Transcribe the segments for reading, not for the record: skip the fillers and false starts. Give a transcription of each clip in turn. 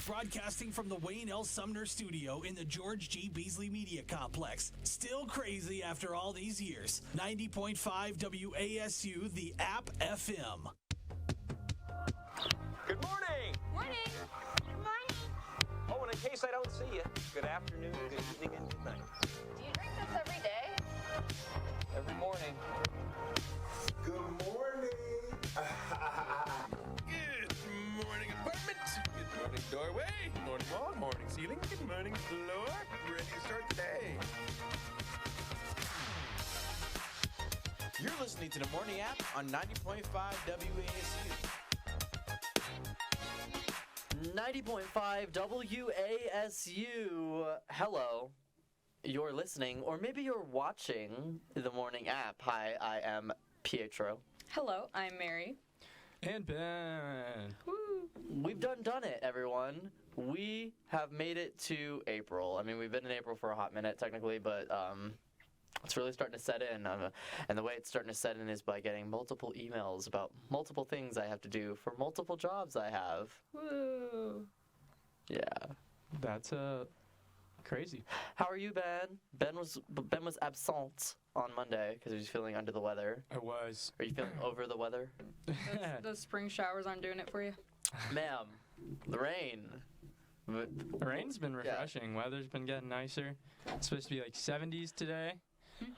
broadcasting from the Wayne L. Sumner studio in the George G. Beasley Media Complex. Still crazy after all these years. 90.5 WASU, the App FM. Good morning. Morning. Good morning. Oh, and in case I don't see you, good afternoon, good evening, and good night. Do you drink this every day? Every morning. Good morning. Good morning, apartment. Good morning, doorway. Good morning, wall. Morning, ceiling. Good morning, floor. Ready to start the day. You're listening to the Morning App on 90.5 WASU. 90.5 WASU. Hello. You're listening, or maybe you're watching the Morning App. Hi, I am Pietro. Hello, I'm Mary. And Ben. Woo. We've done it, everyone. We have made it to April. I mean, we've been in April for a hot minute, technically, but it's really starting to set in. And the way it's starting to set in is by getting multiple emails about multiple things I have to do for multiple jobs I have. Woo. Yeah. That's crazy. How are you, Ben? Ben was absent on Monday because he was feeling under the weather. I was. Are you feeling over the weather? Those spring showers aren't doing it for you? Ma'am, the rain. The rain's been refreshing. Yeah. Weather's been getting nicer. It's supposed to be like 70s today.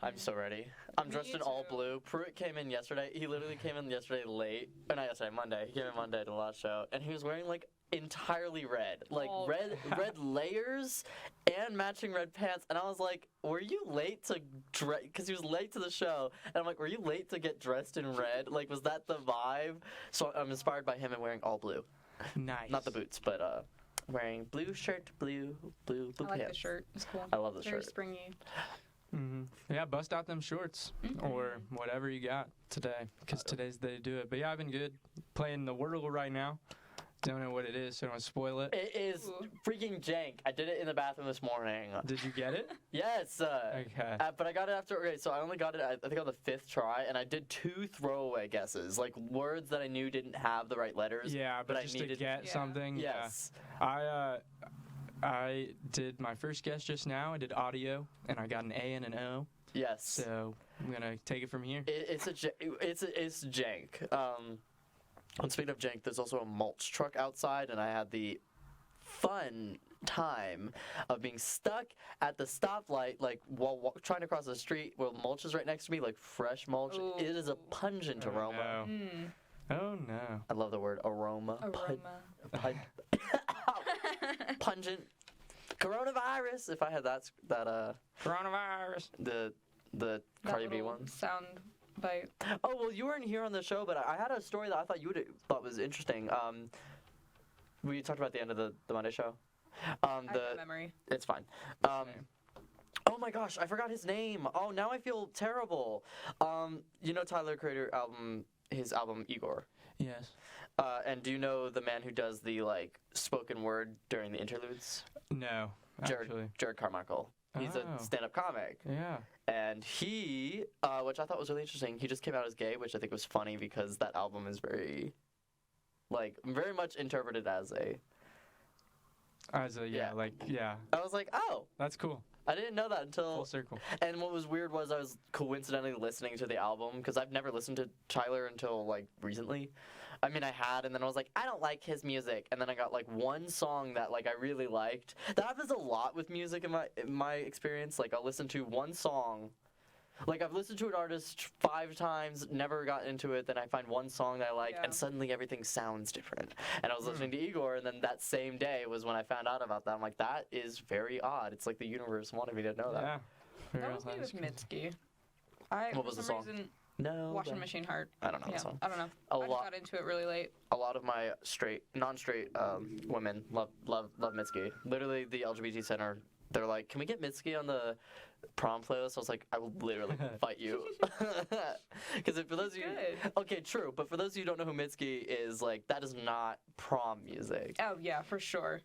I'm so ready. I'm Me dressed in all too. blue. Pruitt came in yesterday. He literally came in yesterday late. Or not yesterday, Monday. He came in Monday to the last show. And he was wearing like entirely red. Like Oh. red layers and matching red pants. And I was like, were you late to dress? Because he was late to the show. And I'm like, were you late to get dressed in red? Like, was that the vibe? So I'm inspired by him and wearing all blue. Nice. Not the boots, but wearing blue shirt, blue I like pants. the shirt. It's cool. I love the Very shirt. springy. Mm-hmm. Yeah, bust out them shorts or whatever you got today, because today's the day to do it. But yeah, I've been good. Playing the Wordle right now. Don't know what it is, so I don't want to spoil it. It is freaking jank. I did it in the bathroom this morning. Did you get it? Yes. Okay. But I got it after. Okay, so I only got it, I think, on the 5th try, and I did 2 throwaway guesses, like words that I knew didn't have the right letters. Yeah, but I just needed to get something. Yes. Yeah. I did my first guess just now. I did audio, and I got an A and an O. Yes. So I'm gonna take it from here. It's jank. And speaking of jank, there's also a mulch truck outside, and I had the fun time of being stuck at the stoplight, like while trying to cross the street where mulch is right next to me, like fresh mulch. Ooh. It is a pungent aroma. No. Oh no. I love the word aroma. Pungent. Coronavirus. If I had that Coronavirus. the Cardi B one. Sound bite. Oh well, you weren't here on the show, but I had a story that I thought you would thought was interesting. We talked about the end of the Monday show. I have no memory. It's fine. Oh my gosh, I forgot his name. Oh, now I feel terrible. You know Tyler Creator his album Igor. Yes. And do you know the man who does the like spoken word during the interludes? No. Actually. Jared Carmichael. He's Oh. a stand-up comic. Yeah. And he, which I thought was really interesting, he just came out as gay, which I think was funny because that album is very much interpreted as a. As a Yeah. yeah. I was like, oh, That's cool. I didn't know that until. Full circle. And what was weird was I was coincidentally listening to the album because I've never listened to Tyler until like recently. I mean, I had, and then I was like, I don't like his music, and then I got like one song that like I really liked. That happens a lot with music in my experience. Like I'll listen to one song. Like, I've listened to an artist 5 times, never got into it, then I find one song that I like, and suddenly everything sounds different. And I was listening to Igor, and then that same day was when I found out about that. I'm like, that is very odd. It's like the universe wanted me to know that. Yeah. That was me with Mitski. What was the song? Reason, No. Washing Machine Heart. I don't know the song. I don't know. I just got into it really late. A lot of my non-straight women love Mitski. Literally, the LGBT Center, they're like, can we get Mitski on the prom playlist? I was like, I will literally fight you. Because for those of you, okay, true, but for those of you who don't know who Mitski is, like, that is not prom music. Oh yeah, for sure.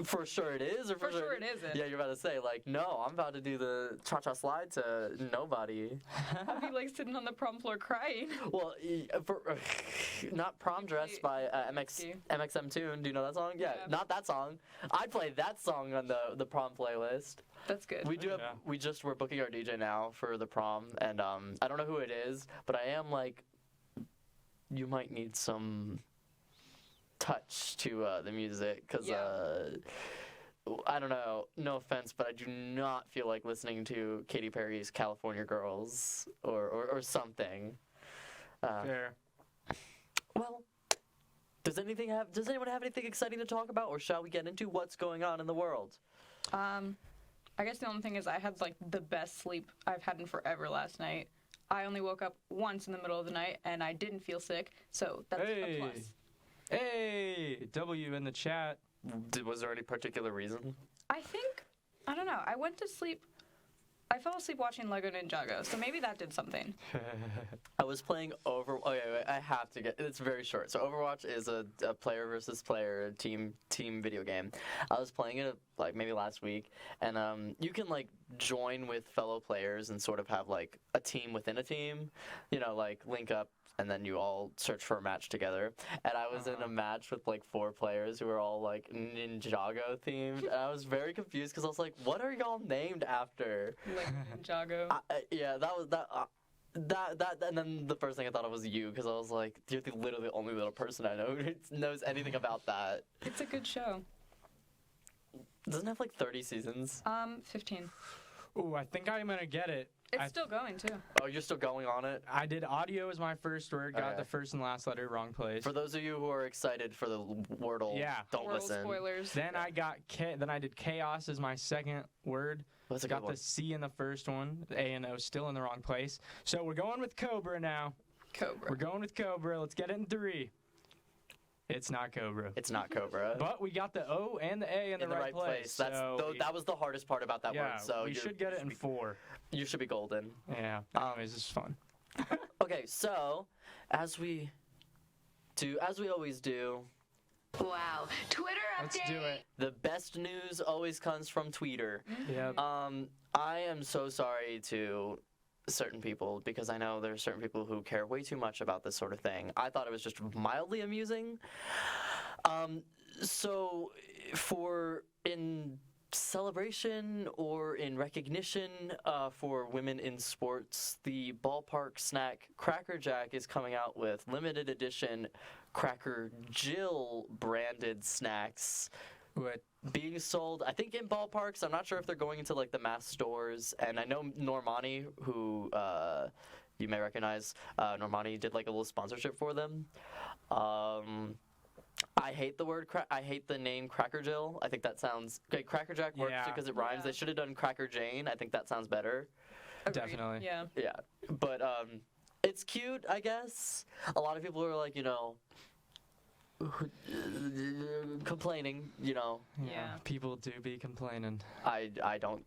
For sure it is, or For sure it isn't. Yeah, you're about to say, like, no, I'm about to do the cha-cha slide to nobody. I'll be like sitting on the prom floor crying. Well, not Prom Dress by MXM Tune. Do you know that song? Yeah, not that song. I'd play that song on the prom playlist. That's good. We do have, we're booking our DJ now for the prom, and I don't know who it is, but I am like, you might need some touch to the music, because I don't know, no offense, but I do not feel like listening to Katy Perry's California Girls or something. Fair. Well, does anyone have anything exciting to talk about, or shall we get into what's going on in the world? I guess the only thing is I had like the best sleep I've had in forever last night. I only woke up once in the middle of the night, and I didn't feel sick, so that's a plus. Hey, W in the chat. Was there any particular reason? I don't know. I fell asleep watching Lego Ninjago, so maybe that did something. I was playing wait, I have to get, it's very short. So Overwatch is a player versus player team video game. I was playing it like maybe last week, and you can like join with fellow players and sort of have like a team within a team, you know, like link up, and then you all search for a match together. And I was in a match with like 4 players who were all like Ninjago themed, and I was very confused because I was like, what are y'all named after? Like Ninjago. Yeah, that was that, and then the first thing I thought of was you, because I was like, you're literally the only little person I know who knows anything about that. It's a good show. Doesn't it have like 30 seasons? 15. Ooh, I think I'm gonna get it. It's still going too. Oh, you're still going on it? I did audio as my first word, got the first and last letter wrong place. For those of you who are excited for the Wordle, don't Wordle listen. Spoilers. Then I did chaos as my second word. That's a got good one. the C in the first one. The A and O still in the wrong place. So we're going with Cobra now. Cobra. We're going with Cobra. Let's get it in 3. It's not Cobra. It's not Cobra. But we got the O and the A in the right place. That was the hardest part about that word. So we should get it in 4. You should be golden. Yeah. Anyways, this is fun. Okay, so as we always do. Wow. Twitter update. Let's do it. The best news always comes from Twitter. Yep. I am so sorry to certain people, because I know there are certain people who care way too much about this sort of thing. I thought it was just mildly amusing. So in celebration or in recognition for women in sports, the ballpark snack Cracker Jack is coming out with limited edition Cracker Jill branded snacks. What? Being sold, I think, in ballparks. I'm not sure if they're going into like the mass stores. And I know Normani, who you may recognize, Normani did like a little sponsorship for them. I hate the name Cracker Jill. I think that sounds okay. Cracker Jack works because it rhymes. They should have done Cracker Jane. I think that sounds better. Agreed. Definitely. Yeah. Yeah, but it's cute, I guess. A lot of people are like, you know, complaining, you know. Yeah. People do be complaining. I don't.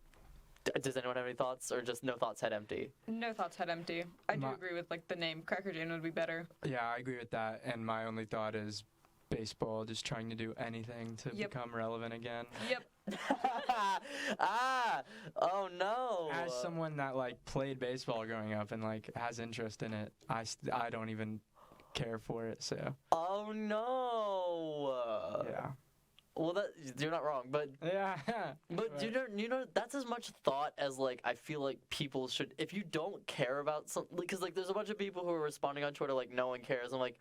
Does anyone have any thoughts, or just no thoughts, head empty? No thoughts, head empty. I do agree with like the name Cracker Jane would be better. Yeah, I agree with that. And my only thought is baseball just trying to do anything to become relevant again. Yep. Oh no. As someone that like played baseball growing up and like has interest in it, I don't even care for it. So. Oh no. Yeah. Well, you're not wrong, but yeah. But right. you know that's as much thought as like I feel like people should. If you don't care about something, because like there's a bunch of people who are responding on Twitter like no one cares. I'm like,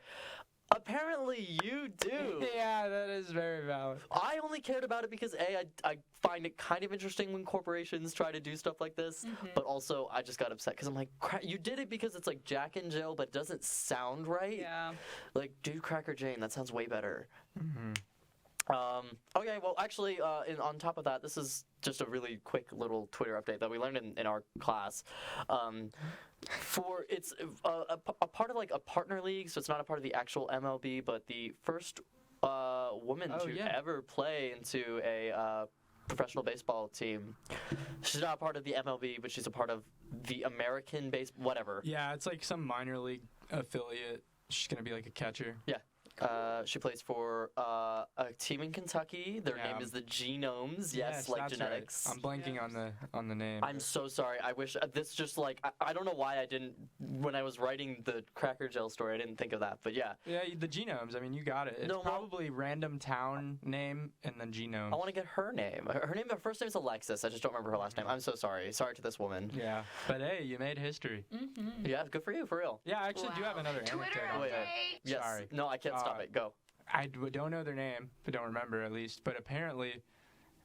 apparently you do. Yeah, that is very valid. I only cared about it because I find it kind of interesting when corporations try to do stuff like this, but also I just got upset because I'm like, you did it because it's like Jack and Jill, but it doesn't sound right. Yeah. Like, dude, Cracker Jane, that sounds way better. Mm-hmm. Okay, well, actually, on top of that, this is just a really quick little Twitter update that we learned in our class. It's a part of like a partner league, so it's not a part of the actual MLB, but the first woman to ever play into a professional baseball team. She's not a part of the MLB, but she's a part of the American whatever. Yeah, it's like some minor league affiliate. She's gonna be like a catcher. Yeah. She plays for a team in Kentucky. Their Yeah. name is the Genomes. Yes, like that's genetics. Right. I'm blanking on the name. I'm so sorry. I wish this just like I don't know why I didn't when I was writing the Cracker Gel story. I didn't think of that, but yeah. Yeah, the Genomes. I mean, you got it. It's No, probably random town name and then genome. I want to get her name. Her first name is Alexis. I just don't remember her last name. I'm so sorry. Sorry to this woman. Yeah, but hey, you made history. Yeah, good for you, for real. Yeah, I actually do have another Twitter anecdote. on Wait, that. Yes. Sorry. No, I can't stop it. Go. I don't know their name, but don't remember at least. But apparently,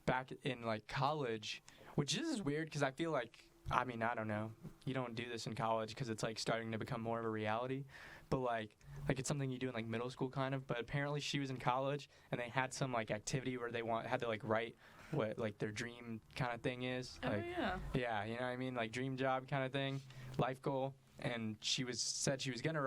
back in like college, which is weird because I feel like, I mean, I don't know, you don't do this in college because it's like starting to become more of a reality, but like it's something you do in like middle school kind of. But apparently, she was in college and they had some like activity where they had to like write what like their dream kind of thing is. Like, yeah, you know what I mean, like dream job kind of thing, life goal. And said she was gonna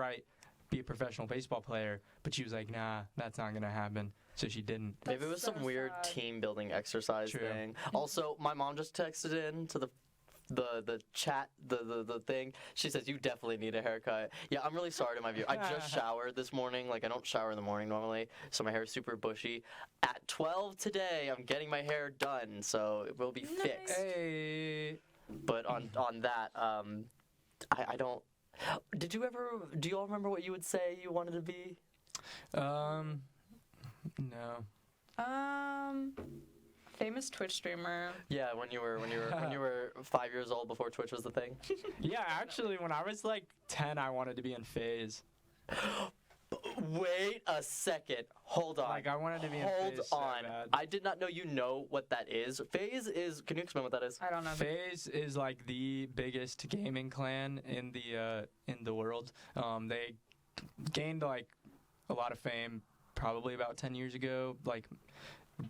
be a professional baseball player, but she was like, nah, that's not gonna happen. So she didn't. Maybe it was some weird team building exercise thing. Also, my mom just texted in to the chat, the thing. She says, you definitely need a haircut. Yeah, I'm really sorry to my viewer. I just showered this morning. Like, I don't shower in the morning normally, so my hair is super bushy. At 12 today, I'm getting my hair done, so it will be fixed. Hey. But on that, I don't. Do you all remember what you would say you wanted to be? No. Famous Twitch streamer. Yeah, when you were 5 years old before Twitch was the thing. Yeah, actually, when I was like 10, I wanted to be in Faze. Wait a second. Hold on. Like I wanted to be in Hold Faze so on. bad. I did not know you know what that is. Faze is. Can you explain what that is? I don't know. Faze is like the biggest gaming clan in the world. They gained like a lot of fame probably about 10 years ago, like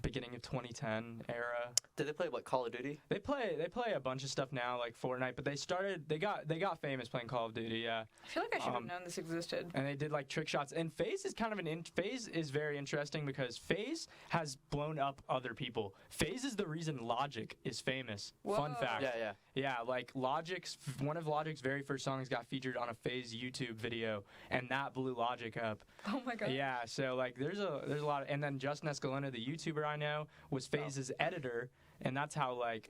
beginning of 2010 era. Did they play what, Call of Duty? They play a bunch of stuff now, like Fortnite, but they got famous playing Call of Duty. Yeah. I feel like I should have known this existed. And they did like trick shots. And Faze is kind of Faze is very interesting because Faze has blown up other people. Faze is the reason Logic is famous. Whoa. Fun fact. Yeah. Yeah, like one of Logic's very first songs got featured on a Faze YouTube video, and that blew Logic up. Oh my god. Yeah, so like there's a lot of, and then Justin Escalona, the YouTuber I know, was Faze's editor, and that's how like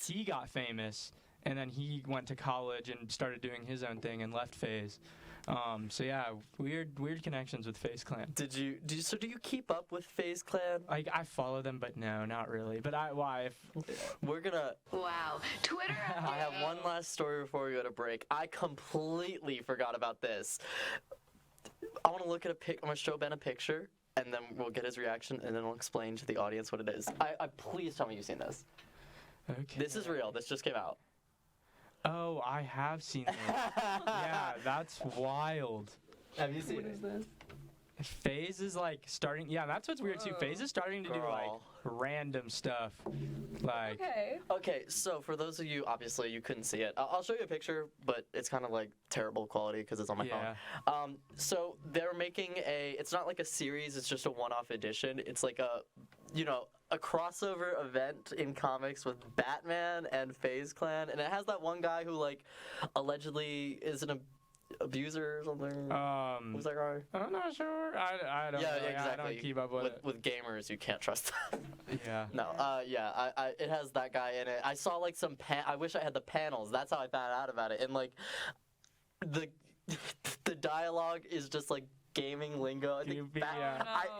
he got famous. And then he went to college and started doing his own thing and left Faze. So yeah, weird connections with Faze Clan. Do you keep up with Faze Clan? I follow them, but no, not really. But we're gonna. Wow. Twitter. I have one last story before we go to break. I completely forgot about this. I want to look at I'm gonna show Ben a picture, and then we'll get his reaction, and then we'll explain to the audience what it is. I please tell me you've seen this. Okay. This is real. This just came out. Oh, I have seen this. Yeah, that's wild. Have you seen What is this? Faze is like starting. Yeah, that's what's weird too. Faze is starting to do like Girl. random stuff. Like. Okay, so for those of you, obviously you couldn't see it. I'll show you a picture, but it's kind of like terrible quality because it's on my phone. So they're making it's not like a series, it's just a one-off edition. It's like a crossover event in comics with Batman and Faze Clan, and it has that one guy who like allegedly is an abuser or something. Who's that guy? I'm not sure. I don't know. Exactly. I don't keep up with it. With gamers, you can't trust them. Yeah. No. It has that guy in it. I saw like some I wish I had the panels. That's how I found out about it. And like the dialogue is just like gaming lingo. I think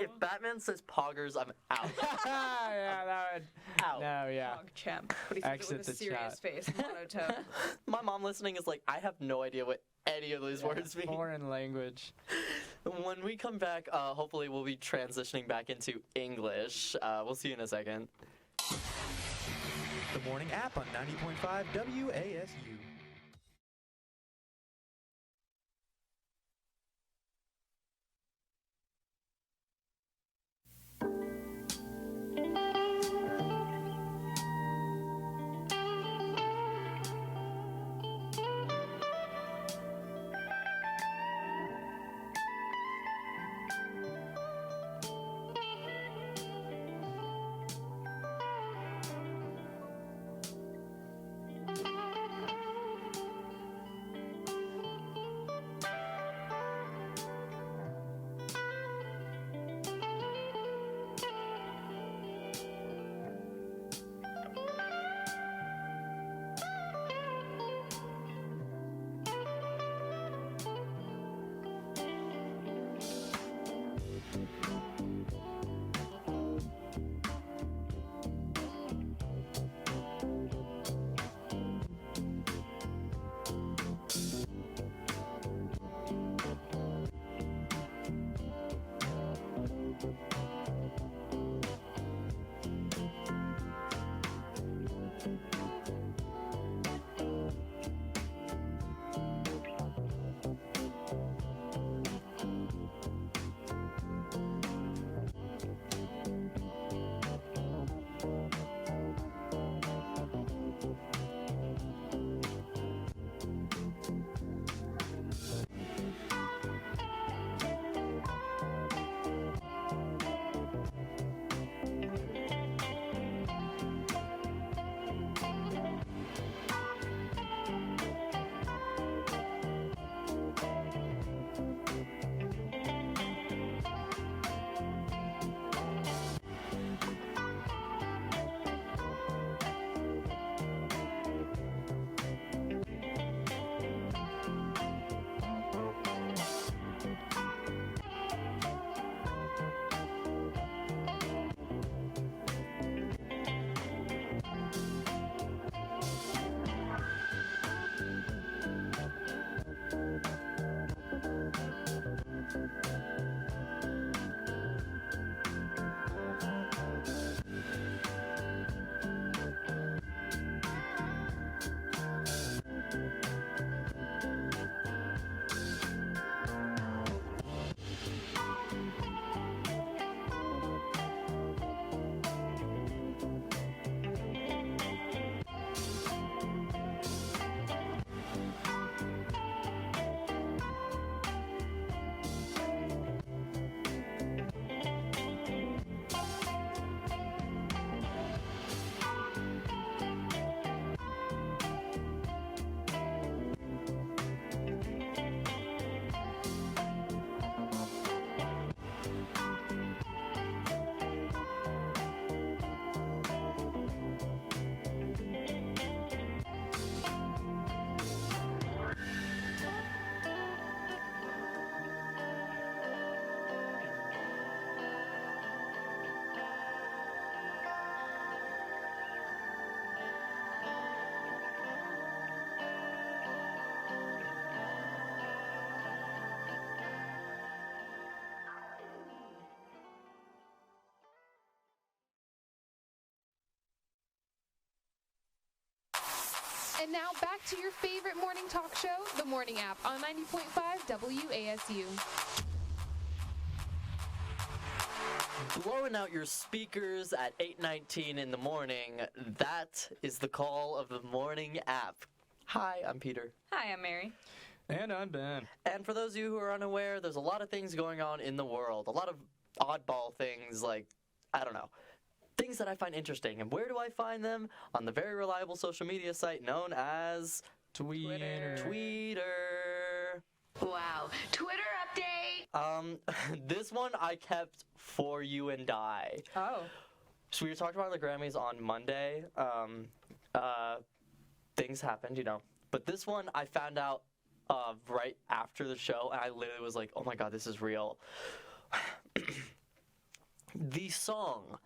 if Batman says poggers, I'm out. Yeah, that would. Out. No, yeah. Pog champ. But he says it Exit with a the serious chat. face. Monotone. My mom listening is like, I have no idea what any of these words mean. Foreign language. When we come back, hopefully we'll be transitioning back into English. We'll see you in a second. The morning app on 90.5 WASU. And now back to your favorite morning talk show, The Morning App, on 90.5 WASU. Blowing out your speakers at 8:19 in the morning. That is the call of the Morning App. Hi, I'm Peter. Hi, I'm Mary. And I'm Ben. And for those of you who are unaware, there's a lot of things going on in the world. A lot of oddball things, like, I don't know, things that I find interesting. And where do I find them? On the very reliable social media site known as Twitter. Wow. Twitter update. This one I kept for you and I. Oh. So we were talking about the Grammys on Monday. Things happened, you know. But this one I found out right after the show, and I literally was like, oh my god, this is real. The song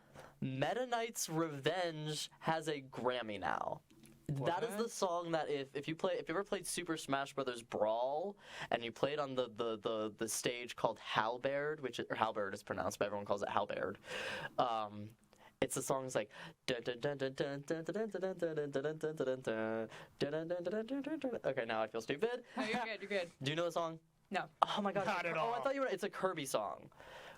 Meta Knight's Revenge has a Grammy now. What? That is the song that if you ever played Super Smash Bros. Brawl and you played on the stage called Halberd, or Halberd is pronounced, but everyone calls it Halberd. It's the song's like okay, now I feel stupid. No, you're good. Do you know the song? No. Oh my god. Not at Oh, I all. thought you were. It's a Kirby song.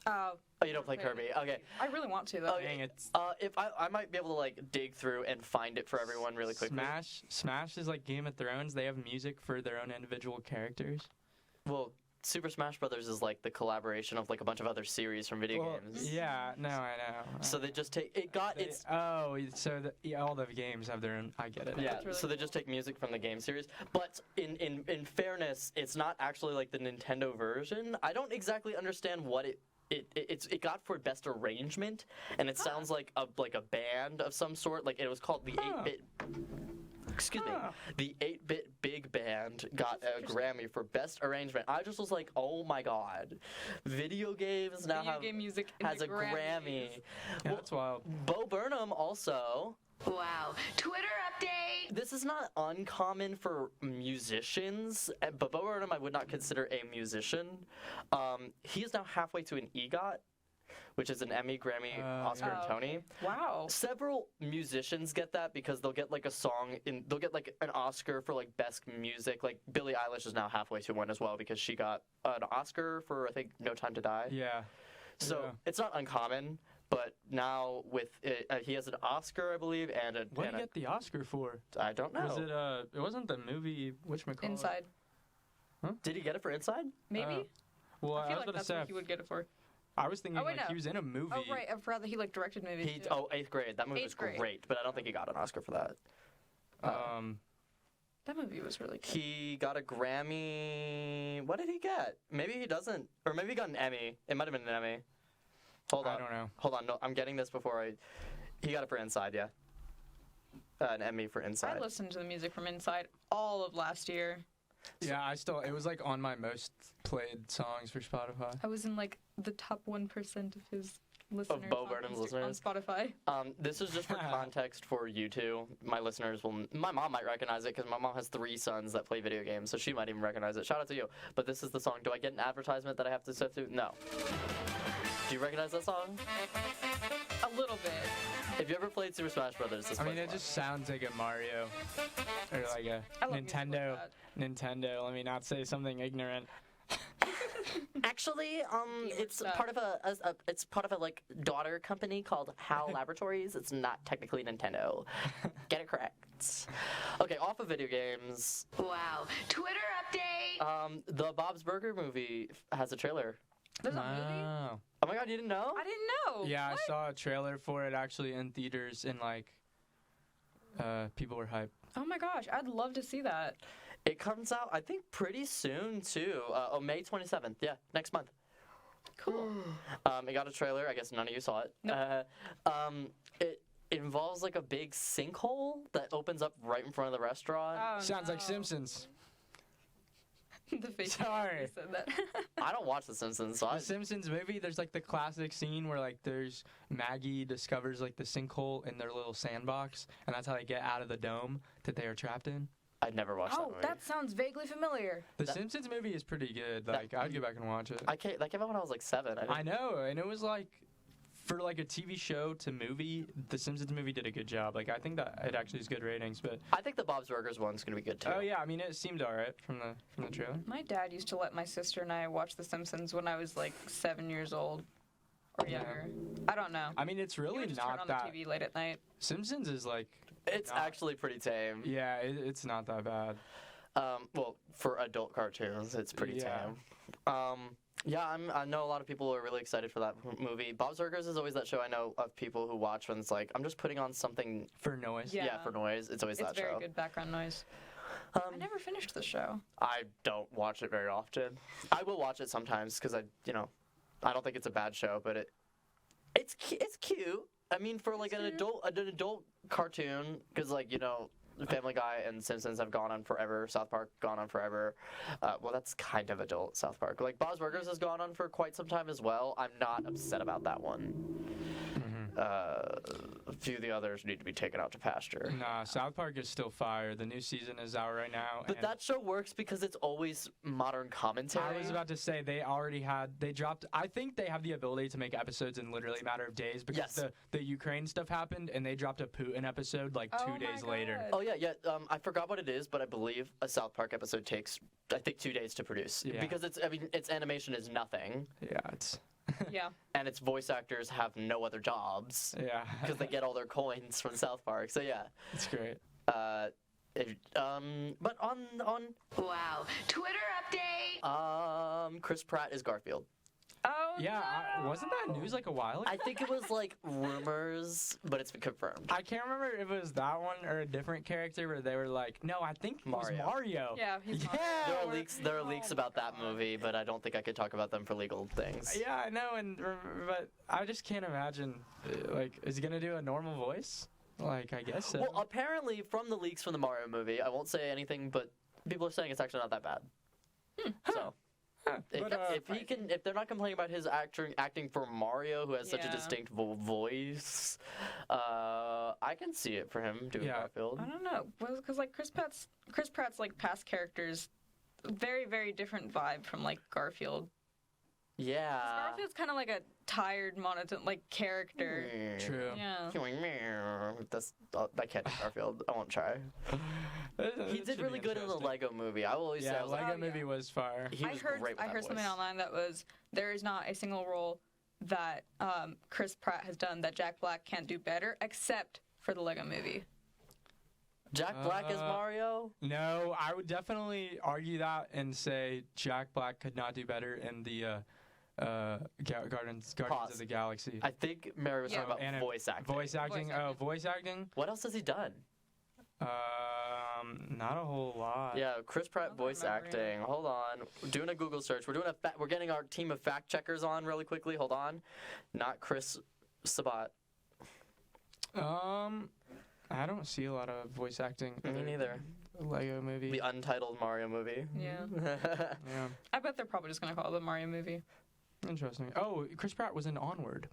Oh, you don't play Kirby. Okay. I really want to, though. Oh, Dang it. If I might be able to like dig through and find it for everyone really quickly. Smash is like Game of Thrones. They have music for their own individual characters. Well, Super Smash Brothers is like the collaboration of like a bunch of other series from video games. Yeah, no, I know. So they just take it. It's oh, so all the games have their own. I get it. yeah. really So they just take music from the game series. But in fairness, it's not actually like the Nintendo version. I don't exactly understand what it got for best arrangement, and it sounds like a band of some sort. Like it was called the 8-bit. Excuse me. The 8-bit Big Band got a Grammy for best arrangement. I just was like, oh my god, video games now game music has a Grammys. Grammy. Yeah, that's wild. Bo Burnham also. Wow. Twitter update. This is not uncommon for musicians, but Bo Burnham I would not consider a musician. He is now halfway to an EGOT, which is an Emmy, Grammy, Oscar, and Tony. Wow. Several musicians get that because they'll get like a song they'll get like an Oscar for like best music. Like Billie Eilish is now halfway to one as well because she got an Oscar for I think No Time to Die. Yeah. So it's not uncommon. But now with he has an Oscar, I believe, and What did he get the Oscar for? I don't know. Was it? It wasn't the movie. Whatchamacallit? Inside. Huh? Did he get it for Inside? Maybe? Well, I feel was like about to that's say. what he would get it for. I was thinking Oh, wait, like no. he was in a movie. Oh, right. I forgot that he, like, directed movies, too. 8th grade. That movie was 8th grade. great, but I don't think he got an Oscar for that. That movie was really good. He got a Grammy. What did he get? Maybe he doesn't. Or maybe he got an Emmy. It might have been an Emmy. Hold on. I don't know. Hold on. No, I'm getting this before He got it for Inside, yeah. An Emmy for Inside. I listened to the music from Inside all of last year. Yeah, it was like on my most played songs for Spotify. I was in like the top 1% of his listeners. Bo on Burnham's on listeners? Spotify. This is just for context for you two. My listeners my mom might recognize it because my mom has 3 sons that play video games, so she might even recognize it. Shout out to you. But this is the song. Do I get an advertisement that I have to sit through? No. Do you recognize that song? A little bit. If you ever played Super Smash Brothers, this I mean, was it fun. just sounds like a Mario or like a I love music like Nintendo. that. Nintendo. Let me not say something ignorant. Actually, it's stuff. part of a like daughter company called HAL Laboratories. It's not technically Nintendo. Get it correct. Okay, off of video games. Wow. Twitter update. The Bob's Burger movie has a trailer. There's a movie? Wow. Oh my god, you didn't know? I didn't know. Yeah, What? I saw a trailer for it actually in theaters, and like, people were hyped. Oh my gosh, I'd love to see that. It comes out, I think, pretty soon too. May 27th. Yeah, next month. Cool. It got a trailer. I guess none of you saw it. Nope. It involves like a big sinkhole that opens up right in front of the restaurant. Oh, Sounds like no. Simpsons. The face Sorry. you said that. I don't watch The Simpsons, so The Simpsons movie, there's like the classic scene where like there's Maggie discovers like the sinkhole in their little sandbox, and that's how they get out of the dome that they are trapped in. I'd never watched that Oh, movie. that sounds vaguely familiar. The Simpsons movie is pretty good. Like, I'd go back and watch it. That came out when I was like 7. I know, and it was like for like a TV show to movie, the Simpsons movie did a good job. Like I think that it actually is good ratings. But I think the Bob's Burgers one's gonna be good too. oh yeah, I mean it seemed alright from the trailer. My dad used to let my sister and I watch The Simpsons when I was like 7 years old or younger. I don't know. I mean it's He really would just not turn on that. the TV late at night. Simpsons is like It's actually pretty tame. yeah, it's not that bad. Well, for adult cartoons, it's pretty Yeah. tame. Yeah, I know a lot of people are really excited for that movie. Bob's Burgers is always that show I know of people who watch when it's like, I'm just putting on something For noise. Yeah. for noise. It's always It's that very show. good background noise. I never finished the show. I don't watch it very often. I will watch it sometimes because I don't think it's a bad show, but it's cute. I mean, for like an adult cartoon, because like Family Guy and Simpsons have gone on forever. South Park gone on forever. Well, that's kind of adult South Park. Like Bob's Burgers has gone on for quite some time as well. I'm not upset about that one. A few of the others need to be taken out to pasture. Nah, South Park is still fire. The new season is out right now. But and that show works because it's always modern commentary. I was about to say they dropped. I think they have the ability to make episodes in literally a matter of days because the Ukraine stuff happened and they dropped a Putin episode like 2 days later. Oh yeah. I forgot what it is, but I believe a South Park episode takes, I think, 2 days to produce because its animation is nothing. Yeah, it's. Yeah. And its voice actors have no other jobs. Yeah. Because they get all their coins from South Park. So yeah. It's great. But on Wow. Twitter update. Chris Pratt is Garfield. Oh Yeah, no. wasn't that news like a while ago? I think it was like rumors, but it's been confirmed. I can't remember if it was that one or a different character where they were like, no, I think it was Mario. Yeah, he's Yeah. Mario. There are leaks about that movie, but I don't think I could talk about them for legal things. Yeah, I know, but I just can't imagine. Like, is he gonna do a normal voice? Like, I guess so. Well, apparently from the leaks from the Mario movie, I won't say anything, but people are saying it's actually not that bad. So. If they're not complaining about his acting for Mario, who has such a distinct voice, I can see it for him doing Garfield. I don't know, because like Chris Pratt's like past characters, very very different vibe from like Garfield. Yeah. Garfield's kind of like a tired, monotone like character. True. Yeah. I can't do Garfield. I won't try. He did really good in the Lego movie. I will always say. Yeah, Lego movie was fire. He was great with I heard something online that was there is not a single role that Chris Pratt has done that Jack Black can't do better, except for the Lego movie. Jack Black as Mario? No, I would definitely argue that and say Jack Black could not do better in the Guardians of the Galaxy. I think Mary was talking about voice acting. Voice acting. Oh, voice acting. What else has he done? Not a whole lot. Yeah, Chris Pratt voice acting. Hold on, doing a Google search. We're getting our team of fact checkers on really quickly. Hold on, not Chris Sabat. I don't see a lot of voice acting. Me neither. Lego movie. The untitled Mario movie. Yeah. Yeah. I bet they're probably just gonna call it the Mario movie. Interesting. Oh, Chris Pratt was in Onward.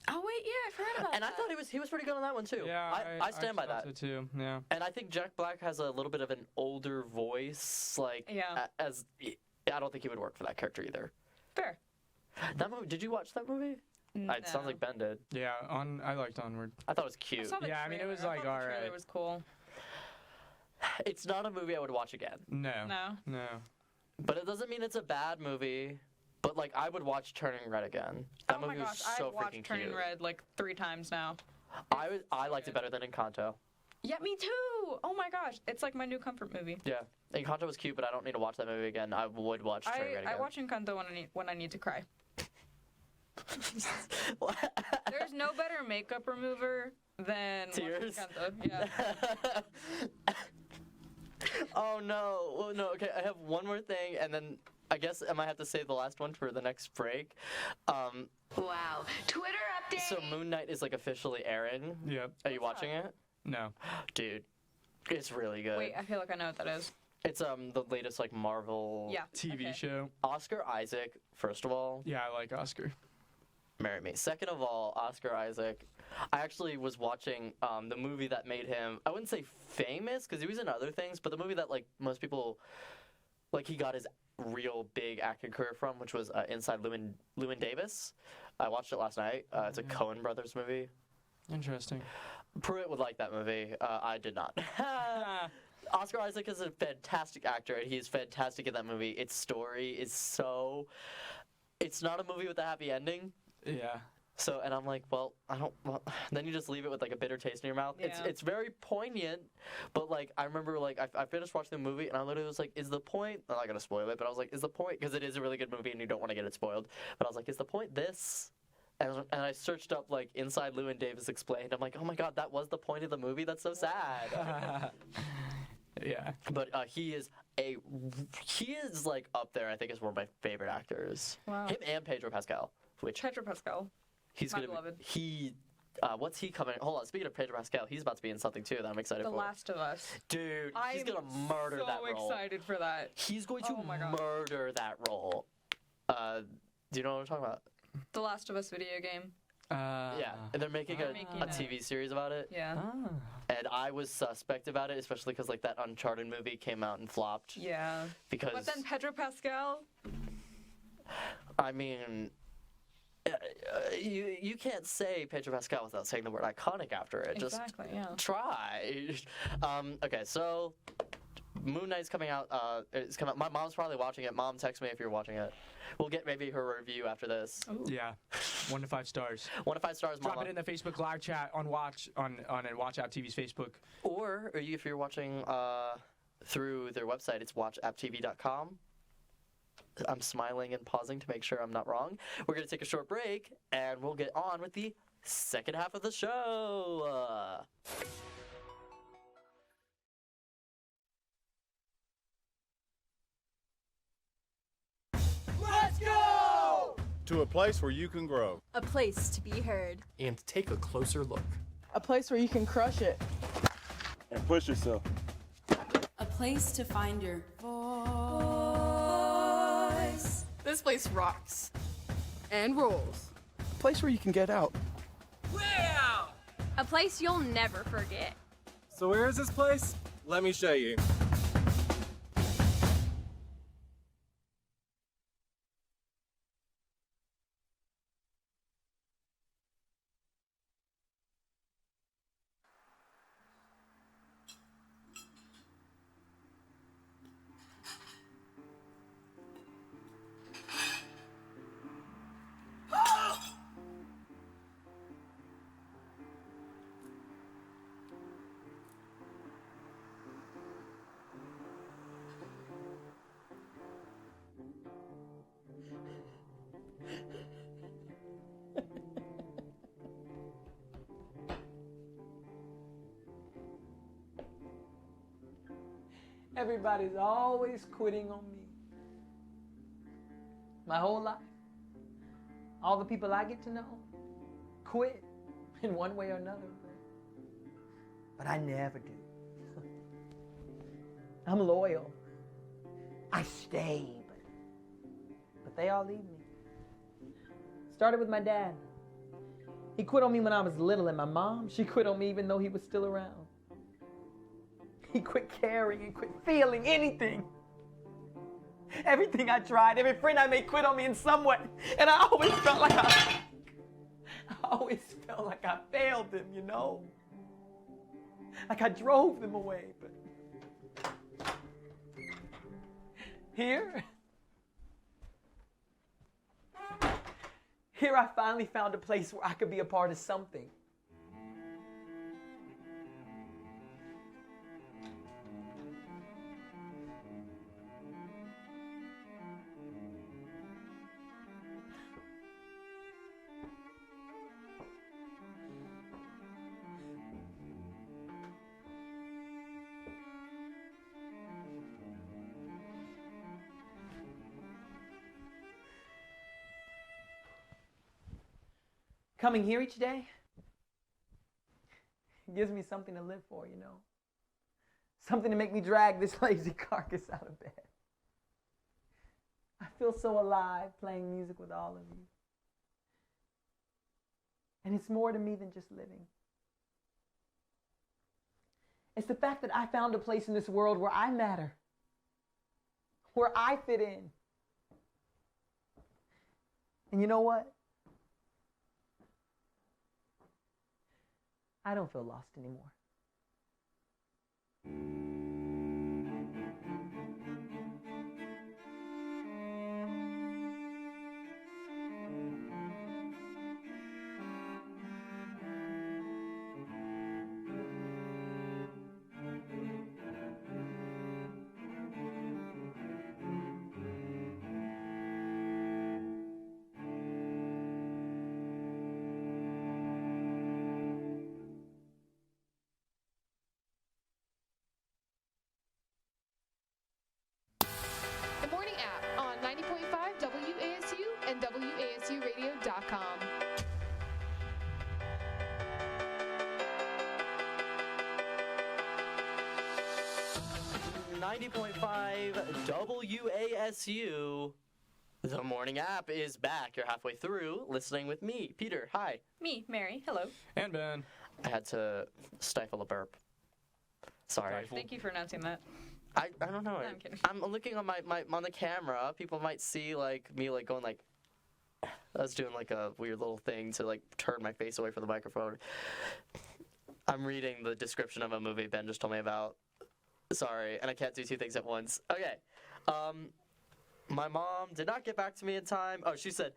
Oh wait, yeah, I forgot about and that. I thought he was pretty good on that one too. Yeah, I stand by that. So too. Yeah. And I think Jack Black has a little bit of an older voice. Like, I don't think he would work for that character either. Fair. That movie. Did you watch that movie? No. It sounds like Ben did. Yeah. I liked Onward. I thought it was cute. Yeah, I mean it was like all right. The alright. trailer was cool. It's not a movie I would watch again. No. No. But it doesn't mean it's a bad movie. But like, I would watch Turning Red again. That movie was so I've watched freaking Turning cute. Red like 3 times now. I liked it better than Encanto. Yeah, me too. Oh my gosh, it's like my new comfort movie. Yeah, Encanto was cute, but I don't need to watch that movie again. I would watch Turning Red again. I watch Encanto when I need to cry. There's no better makeup remover than Tears. Encanto. Yeah. Oh no! Well, no. Okay, I have one more thing, and then I guess I might have to save the last one for the next break. Wow. Twitter update. So Moon Knight is like officially airing. Yep. Are you watching it? No. Dude, it's really good. Wait, I feel like I know what that is. It's the latest like Marvel TV show. Oscar Isaac, first of all. Yeah, I like Oscar. Marry me. Second of all, Oscar Isaac. I actually was watching the movie that made him, I wouldn't say famous, because he was in other things, but the movie that like most people, like he got his real big acting career from, which was Inside Llewyn Davis. I watched it last night. It's a Coen Brothers movie. Interesting. Pruitt would like that movie. I did not. Oscar Isaac is a fantastic actor, and he's fantastic in that movie. Its story is so... It's not a movie with a happy ending. Yeah. So, and I'm like, well, I don't... Well, then you just leave it with, like, a bitter taste in your mouth. Yeah. It's very poignant, but, like, I remember, like, I finished watching the movie, and I literally was like, is the point... I'm not going to spoil it, but I was like, is the point... Because it is a really good movie, and you don't want to get it spoiled. But I was like, is the point this... And I searched up, like, Inside Llewyn Davis Explained. I'm like, oh my god, that was the point of the movie? That's so sad. Yeah. But he is, like, up there, I think, as one of my favorite actors. Wow. Him and Pedro Pascal. Which Pedro Pascal. he's My going to beloved. be... what's he coming... Hold on, speaking of Pedro Pascal, he's about to be in something, too, that I'm excited The for. Last of Us. Dude, he's I'm going to murder that role. so excited for that. He's going to Oh my God. murder that role. Do you know what I'm talking about? The Last of Us video game. Yeah, and they're making They're a making TV series about it. Yeah. And I was suspect about it, especially because like that Uncharted movie came out and flopped. Yeah. Because But then Pedro Pascal. I mean, you can't say Pedro Pascal without saying the word iconic after it. Exactly. Just Yeah. try. Okay, so Moon Knight's coming out. It's coming out. My mom's probably watching it. Mom, text me if you're watching it. We'll get maybe her review after this. Ooh. Yeah. 1 to 5 stars. 1 to 5 stars. Drop Mama. it in the Facebook live chat on Watch App TV's Facebook. Or if you're watching through their website, it's watchapptv.com. I'm smiling and pausing to make sure I'm not wrong. We're going to take a short break, and we'll get on with the second half of the show. Let's go! To a place where you can grow. A place to be heard. And take a closer look. A place where you can crush it. And push yourself. A place to find your voice. This place rocks. And rolls. A place where you can get out. A place you'll never forget. So where is this place? Let me show you. Everybody's always quitting on me. My whole life. All the people I get to know quit in one way or another. But I never do. I'm loyal. I stay, but they all leave me. Started with my dad. He quit on me when I was little, and my mom, she quit on me even though he was still around. He quit caring and quit feeling anything. Everything I tried, every friend I made quit on me in some way. And I always felt like I failed them, you know? Like I drove them away, but here I finally found a place where I could be a part of something. Coming here each day gives me something to live for, you know. Something to make me drag this lazy carcass out of bed. I feel so alive playing music with all of you. And it's more to me than just living. It's the fact that I found a place in this world where I matter, where I fit in. And you know what? I don't feel lost anymore. The Morning App on 90.5 WASU and WASUradio.com. WASU. The Morning App is back. You're halfway through listening with me, Peter. Hi. Me, Mary. Hello. And Ben. I had to stifle a burp. Sorry. Thank you for announcing that. I don't know. No, I'm kidding. I'm looking on my on the camera. People might see like me like going like I was doing like a weird little thing to like turn my face away from the microphone. I'm reading the description of a movie Ben just told me about. Sorry, and I can't do two things at once. Okay. My mom did not get back to me in time. Oh, she said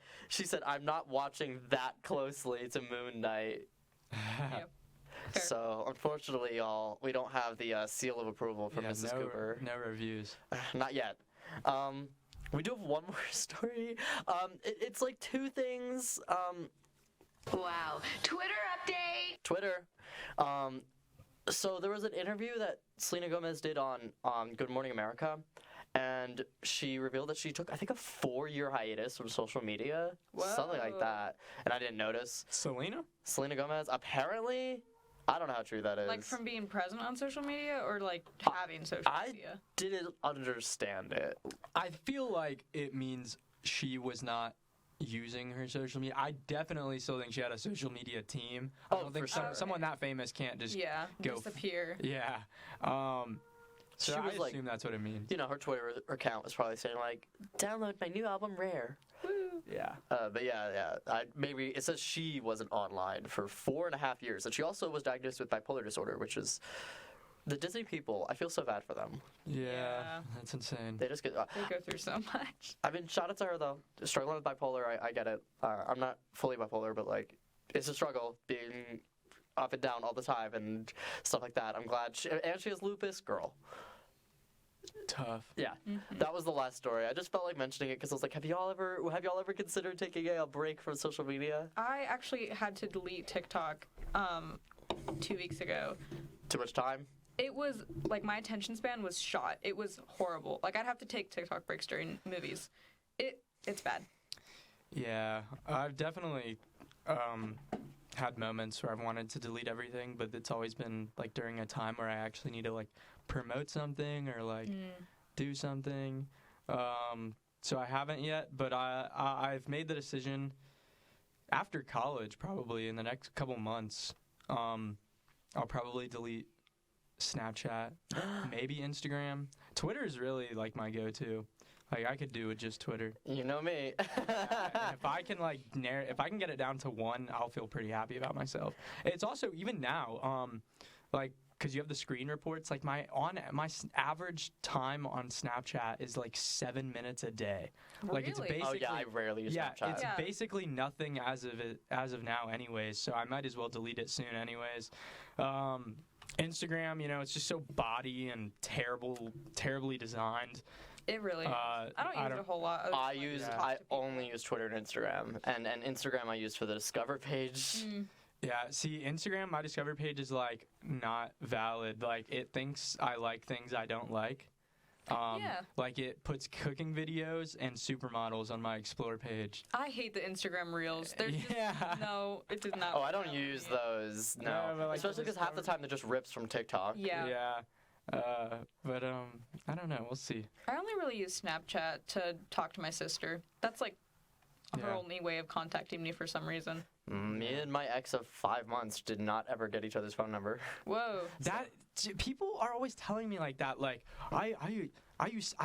I'm not watching that closely to Moon Knight. Yep. Fair. So, unfortunately, y'all, we don't have the seal of approval from Mrs. Cooper. No reviews. Not yet. We do have one more story. It's like two things. Wow. Twitter update. Twitter. So there was an interview that Selena Gomez did on Good Morning America, and she revealed that she took, I think, a 4-year hiatus from social media. Whoa. Something like that. And I didn't notice. Selena Gomez, apparently, I don't know how true that is. Like from being present on social media or like having social media? I didn't understand it. I feel like it means she was not using her social media. I definitely still think she had a social media team. I don't think someone that famous can't just go disappear. Yeah. So I assume that's what it means. You know, her Twitter account was probably saying like, "Download my new album, Rare." Woo. Yeah. But yeah. Maybe it says she wasn't online for 4.5 years, and she also was diagnosed with bipolar disorder, which is the Disney people. I feel so bad for them. Yeah. That's insane. They just get. They go through so much. I mean, shout out to her though. Struggling with bipolar, I get it. I'm not fully bipolar, but like, it's a struggle being up and down all the time and stuff like that. I'm glad and she has lupus, girl. Tough. Yeah, that was the last story. I just felt like mentioning it because I was like, have y'all ever considered taking a break from social media? I actually had to delete TikTok 2 weeks ago. Too much time? It was like my attention span was shot. It was horrible. Like I'd have to take TikTok breaks during movies. It's bad. Yeah, I've definitely had moments where I've wanted to delete everything, but it's always been like during a time where I actually need to like promote something or like do something. So I haven't yet, but I've made the decision after college, probably in the next couple months. I'll probably delete Snapchat, maybe Instagram. Twitter is really like my go-to. Like I could do with just Twitter. You know me. If I can like if I can get it down to one, I'll feel pretty happy about myself. It's also even now, like because you have the screen reports. Like my average time on Snapchat is like 7 minutes a day. Like it's basically. Oh yeah, I rarely use Snapchat. It's basically nothing as of now, anyways. So I might as well delete it soon, anyways. Instagram, it's just so body and terribly designed. It really is. I don't use it a whole lot. I only use Twitter and Instagram. And Instagram I use for the Discover page. Yeah, see, Instagram, my Discover page is, like, not valid. Like, it thinks I like things I don't like. Like, it puts cooking videos and supermodels on my Explore page. I hate the Instagram Reels. There's no, it does not. Oh, I don't use those, no. Yeah, like especially because half the time they're just rips from TikTok. Yeah. But I don't know. We'll see. I only really use Snapchat to talk to my sister. That's like her only way of contacting me for some reason. Me and my ex of 5 months did not ever get each other's phone number. Whoa. People are always telling me like that. Like I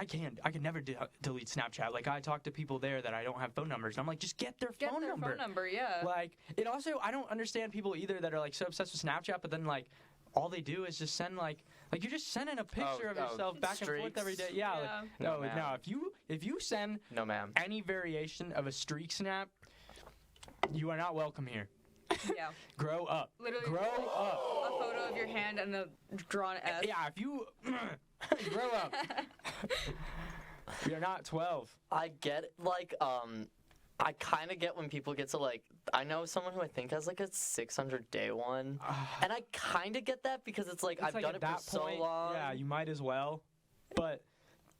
can never delete Snapchat. Like I talk to people there that I don't have phone numbers. And I'm like, just get their phone number. Phone number, yeah. Like it also, I don't understand people either that are like so obsessed with Snapchat, but then like all they do is just send like you're just sending a picture of yourself back and forth every day. Yeah. Yeah. Like, no. If you send no, ma'am, any variation of a streak snap, you are not welcome here. Yeah. Grow up. Literally. Grow up. A photo of your hand and a drawn S. Yeah. If you grow up. We are not 12. I get like I kind of get when people get to like, I know someone who I think has like a 600 day one, and I kind of get that because it's like I've done it for so long. Yeah, you might as well. But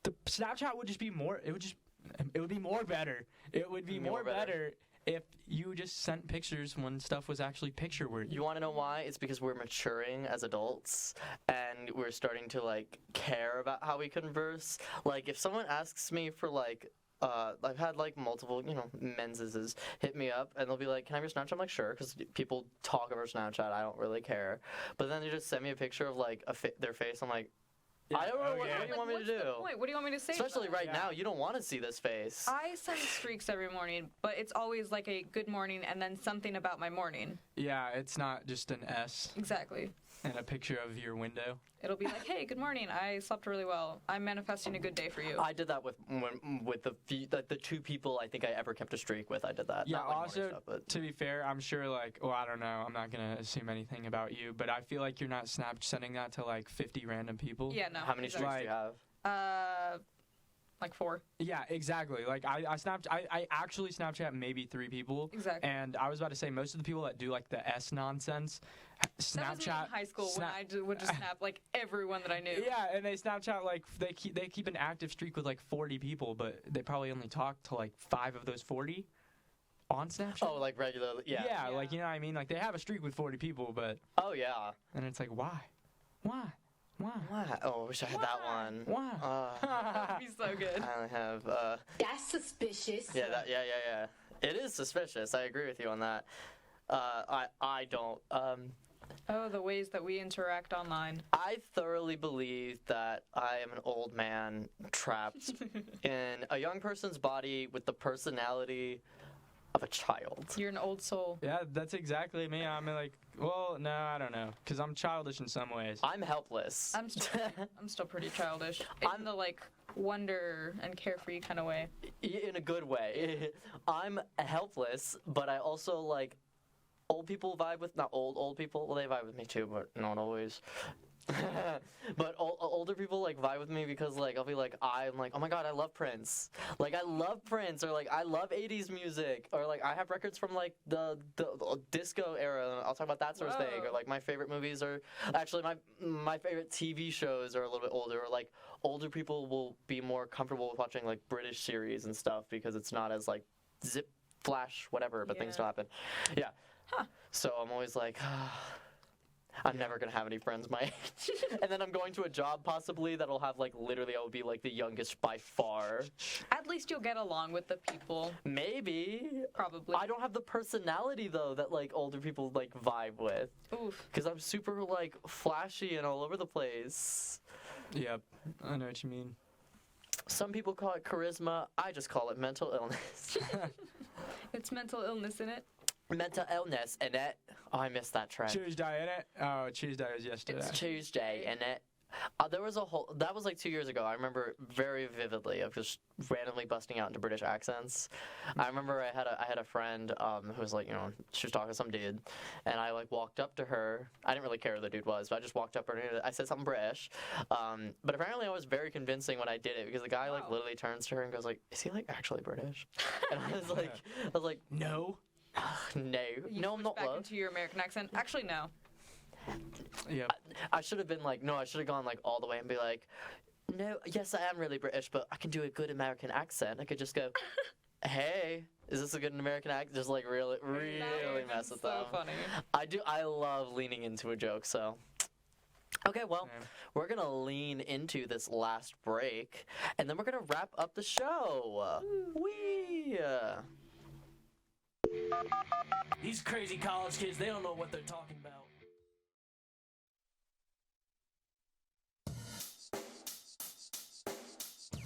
the Snapchat would just be more. It would be more better. It would be more better if you just sent pictures when stuff was actually picture worthy. You want to know why? It's because we're maturing as adults and we're starting to like care about how we converse. Like if someone asks me for like I've had like multiple, menses hit me up and they'll be like, "Can I have your Snapchat?" I'm like, "Sure," because people talk over Snapchat. I don't really care. But then they just send me a picture of like their face. I'm like, I don't know what do you want me to do? What do you want me to say? Especially right now, you don't want to see this face. I send streaks every morning, but it's always like a good morning and then something about my morning. Yeah, it's not just an S. Exactly. And a picture of your window. It'll be like, "Hey, good morning. I slept really well. I'm manifesting a good day for you." I did that with the two people I think I ever kept a streak with. I did that. Yeah. Not, like, also, stuff, to be fair, I'm sure I don't know. I'm not gonna assume anything about you, but I feel like you're not sending that to like 50 random people. Yeah. No. How many streaks do you have? Like 4. Yeah, exactly. Like I actually Snapchat maybe 3 people. Exactly. And I was about to say most of the people that do like the S nonsense, Snapchat. That was me in high school when I would just snap like everyone that I knew. Yeah, and they Snapchat like they keep an active streak with like 40 people, but they probably only talk to like 5 of those 40 on Snapchat. Oh, like regularly. Yeah. Yeah, like you know what I mean. Like they have a streak with 40 people, but. Oh yeah. And it's like why? Oh, I wish I had that one. Why? That'd be so good. I only have. That's suspicious. Yeah. Yeah. It is suspicious. I agree with you on that. I don't. Oh, the ways that we interact online. I thoroughly believe that I am an old man trapped in a young person's body with the personality of a child. You're an old soul. Yeah, that's exactly me. I'm like, well, no, I don't know, because I'm childish in some ways. I'm helpless. I'm still pretty childish. In the like wonder and carefree kind of way. In a good way. I'm helpless, but I also like old people vibe with, not old people. Well, they vibe with me too, but not always. But older people like vibe with me because like I'll be like, I'm like, oh my god, I love Prince. Like I love Prince, or like I love 80s music, or like I have records from like the disco era. I'll talk about that sort of thing. Or like my favorite movies are actually my favorite TV shows are a little bit older. Or like older people will be more comfortable with watching like British series and stuff because it's not as like zip flash whatever, but things still happen. Yeah. Huh. So I'm always like. I'm never going to have any friends my age. And then I'm going to a job possibly that'll have like literally I will be like the youngest by far. At least you'll get along with the people. Maybe. Probably. I don't have the personality though that like older people like vibe with. Oof. Because I'm super like flashy and all over the place. Yep, I know what you mean. Some people call it charisma. I just call it mental illness. It's mental illness in it. Mental illness in it. Oh, I missed that track. Tuesday, in it? Oh, Tuesday was yesterday. It's Tuesday, in it. There was that was like 2 years ago. I remember very vividly of just randomly busting out into British accents. I remember I had a friend who was like, she was talking to some dude, and I like walked up to her. I didn't really care who the dude was, but I just walked up to her and I said something British. But apparently I was very convincing when I did it because the guy like literally turns to her and goes like, "Is he like actually British?" And I was like, "No." No, I'm not. Back into your American accent. Actually, no. Yeah. I should have been like, no, I should have gone like all the way and be like, no, yes, I am really British, but I can do a good American accent. I could just go, hey, is this a good American accent? Just like really mess with them. So funny. I love leaning into a joke, so. Okay, well, we're going to lean into this last break, and then we're going to wrap up the show. Whee! These crazy college kids, they don't know what they're talking about.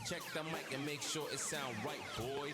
Check the mic and make sure it sound right, boy.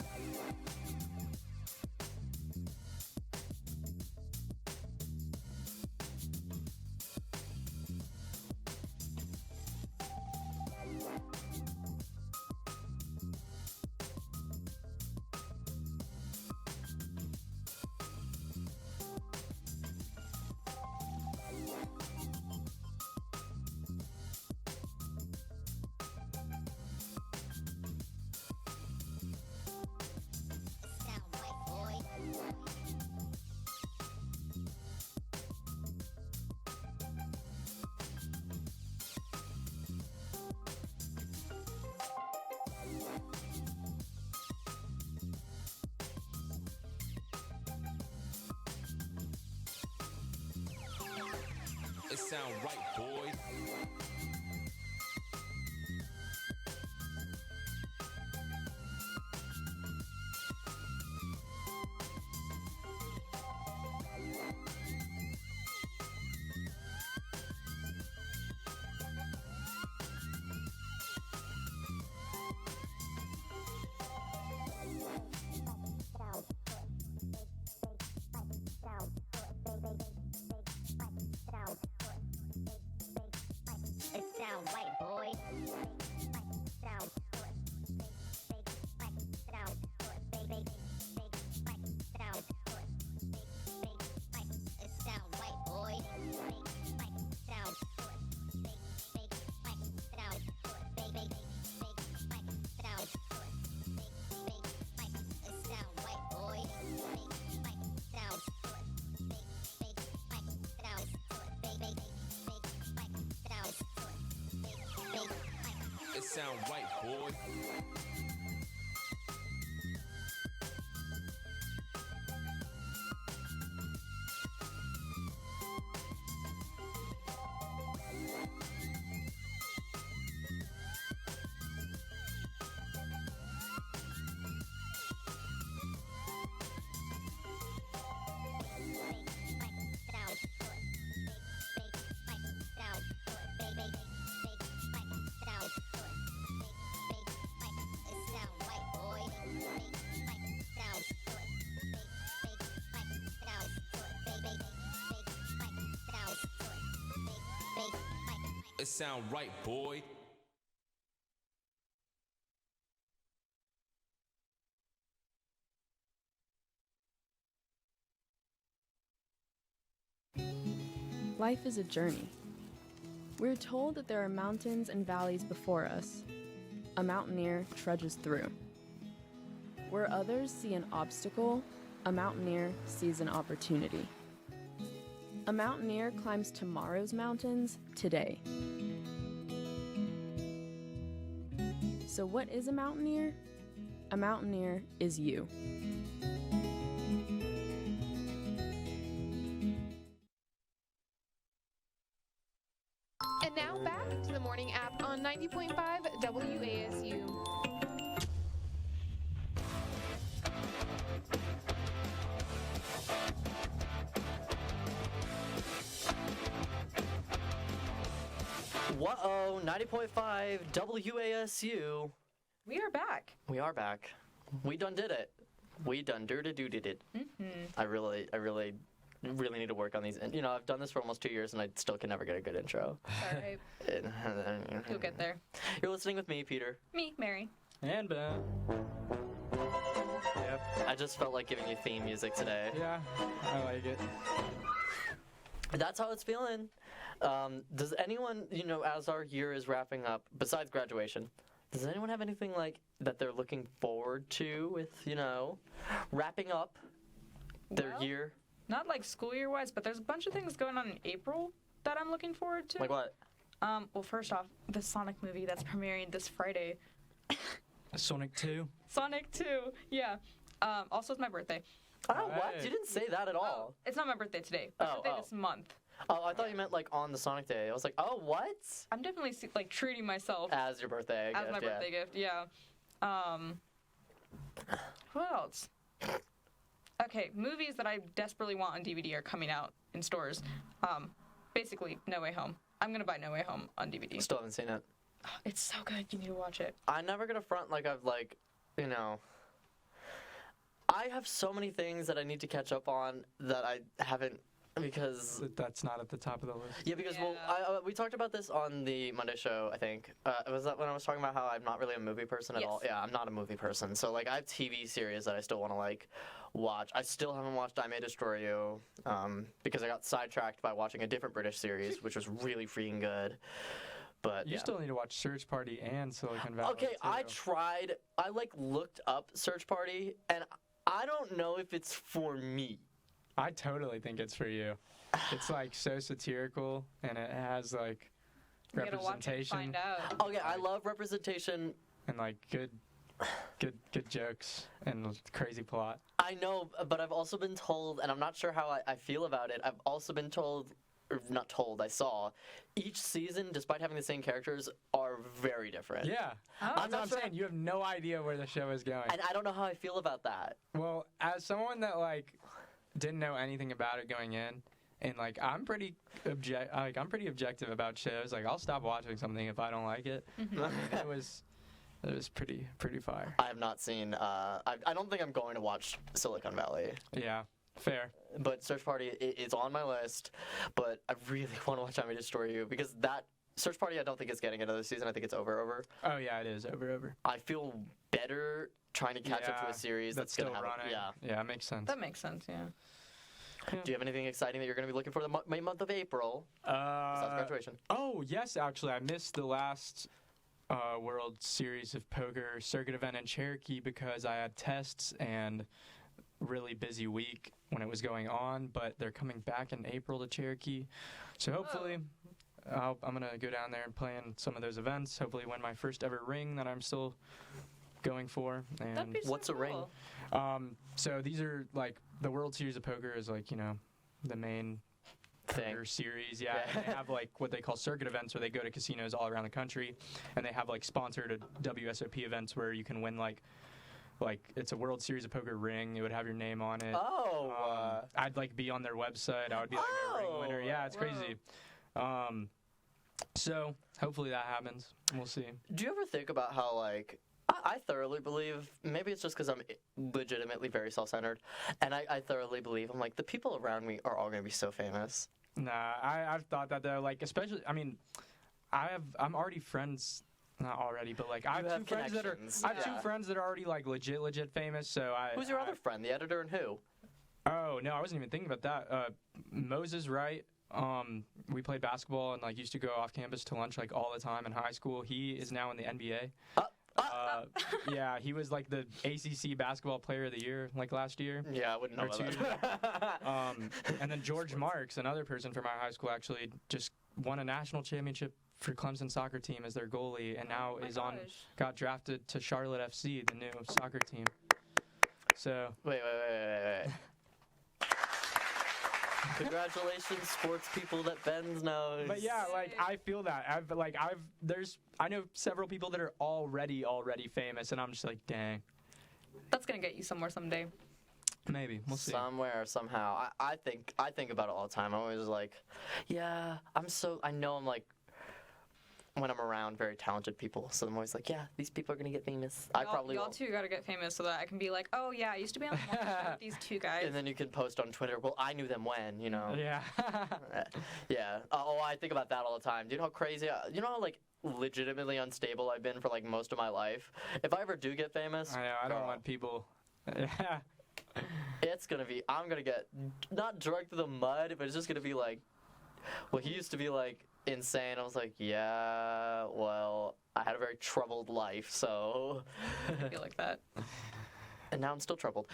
It sound right, boy. It sound right, boy. Sound it sound right, boy. It sound right, boy. It sound right, boy. Life is a journey. We're told that there are mountains and valleys before us. A mountaineer trudges through. Where others see an obstacle, a mountaineer sees an opportunity. A mountaineer climbs tomorrow's mountains today. So what is a mountaineer? A mountaineer is you. And now back to the morning app on 90.5 WASU. Whoa, 90.5 WASU. We are back. We are back. We done did it. We done did it. I really need to work on these. And, you know, I've done this for almost 2 years and I still can never get a good intro. Sorry. You'll get there. You're listening with me, Peter. Me, Mary. And Ben. Yep. I just felt like giving you theme music today. Yeah, I like it. That's how it's feeling. Does anyone, you know, as our year is wrapping up, besides graduation, does anyone have anything like that they're looking forward to with, you know, wrapping up their year? Not like school year wise, but there's a bunch of things going on in April that I'm looking forward to. Like what? Well, first off, the Sonic movie that's premiering this Friday. Sonic 2. Sonic 2, yeah. Also, it's my birthday. Oh, what? You didn't say that at all. It's not my birthday today. My birthday this month. Oh, I thought you meant like on the Sonic Day. I was like, oh, what? I'm definitely like treating myself as your birthday gift. As my birthday gift, yeah. What else? Okay, movies that I desperately want on DVD are coming out in stores. Basically, No Way Home. I'm gonna buy No Way Home on DVD. Still haven't seen it. Oh, it's so good. You need to watch it. I'm never gonna front like I've I have so many things that I need to catch up on that I haven't because that's not at the top of the list. Yeah, because we talked about this on the Monday show. I think was that when I was talking about how I'm not really a movie person at all. Yeah, I'm not a movie person. So like I have TV series that I still want to like watch. I still haven't watched I May Destroy You because I got sidetracked by watching a different British series, which was really freaking good. But you still need to watch Search Party and Silicon Valley. Okay, too. I tried. I like looked up Search Party, and I don't know if it's for me. I totally think it's for you. It's like so satirical, and it has like representation. You gotta watch it and find out. Okay, I love representation and like good jokes and crazy plot. I know, but I've also been told, and I'm not sure how I feel about it. I've also been told. Or not told, I saw, each season, despite having the same characters, are very different. Yeah. I'm not saying. You have no idea where the show is going. And I don't know how I feel about that. Well, as someone that, like, didn't know anything about it going in, and, like, I'm pretty objective about shows. Like, I'll stop watching something if I don't like it. It was pretty fire. I have not seen, I don't think I'm going to watch Silicon Valley. Yeah. Fair. But Search Party is on my list, but I really want to watch I May Destroy You because that Search Party I don't think is getting another season. I think it's over. Oh yeah, it is over. I feel better trying to catch up to a series that's still going to have running. Yeah, it makes sense. That makes sense, yeah. Do you have anything exciting that you're going to be looking for the month of April? Besides graduation. Oh yes, actually, I missed the last World Series of Poker circuit event in Cherokee because I had tests and really busy week when it was going on, but they're coming back in April to Cherokee. So hopefully I'm going to go down there and play in some of those events, hopefully win my first ever ring that I'm still going for. And that'd be so what's a ring? So these are like the World Series of Poker is like, the main poker series. Yeah. And they have like what they call circuit events where they go to casinos all around the country and they have like sponsored WSOP events where you can win like it's a World Series of Poker ring. It would have your name on it. Oh. I'd like be on their website. I would be like a ring winner. Yeah, it's crazy. So hopefully that happens. We'll see. Do you ever think about how like I thoroughly believe, maybe it's just because I'm legitimately very self-centered, and I thoroughly believe I'm like the people around me are all gonna be so famous. Nah, I've thought that though. Like especially, I mean, I'm already friends. Not already, but like I have two friends that are already like legit famous. So Who's your other friend? The editor and who? Oh no, I wasn't even thinking about that. Moses Wright. We played basketball and like used to go off campus to lunch like all the time in high school. He is now in the NBA. Yeah, he was like the ACC basketball player of the year like last year. Yeah, I wouldn't know that. And then George Marks, another person from our high school, actually just won a national championship for Clemson soccer team as their goalie, and now got drafted to Charlotte FC, the new soccer team. So wait. Congratulations, sports people that Benz knows. But yeah, like I feel that. I know several people that are already famous, and I'm just like, dang. That's gonna get you somewhere someday. Maybe we'll see. Somewhere, somehow. I think about it all the time. I'm always like, yeah, I know I'm like. When I'm around very talented people, so I'm always like, yeah, these people are gonna get famous. Y'all too gotta get famous so that I can be like, oh yeah, I used to be on the one show with these two guys. And then you can post on Twitter, well, I knew them when, Yeah. Yeah. I think about that all the time. Do you know how crazy? You know how like legitimately unstable I've been for like most of my life. If I ever do get famous, I know. I don't want people. Yeah. I'm gonna get not dragged through the mud, but it's just gonna be like, well, he used to be like. Insane. I was like, yeah, well, I had a very troubled life, so I feel like that. And now I'm still troubled.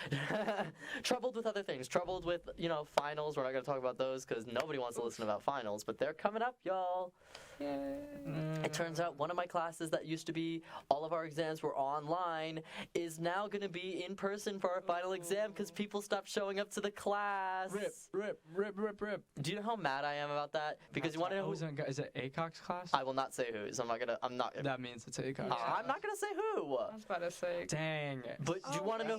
Troubled with other things. Troubled with, finals. We're not going to talk about those because nobody wants to listen about finals, but they're coming up, y'all. It turns out one of my classes that used to be all of our exams were online is now going to be in person for our final exam because people stopped showing up to the class. Rip. Do you know how mad I am about that? Because you want to know who? Is it ACOX class? I will not say whose. I'm not. That means it's ACOX. I'm not gonna say who. I was about to say. Dang. But do you want to know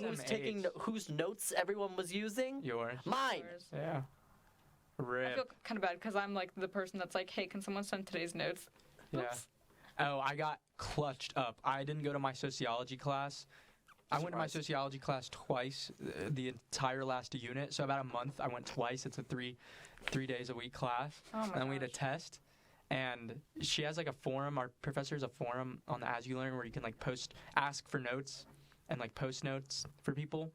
whose notes everyone was using? Yours. Mine. Yeah. I feel kind of bad because I'm like the person that's like, hey, can someone send today's notes? Yeah. Oops. Oh, I got clutched up. I didn't go to my sociology class. I went to my sociology class twice the entire last unit. So about a month, I went twice. It's a three days a week class. Oh my and then we had a test. And she has like a forum. Our professor has a forum on the As You Learn where you can like ask for notes and like post notes for people.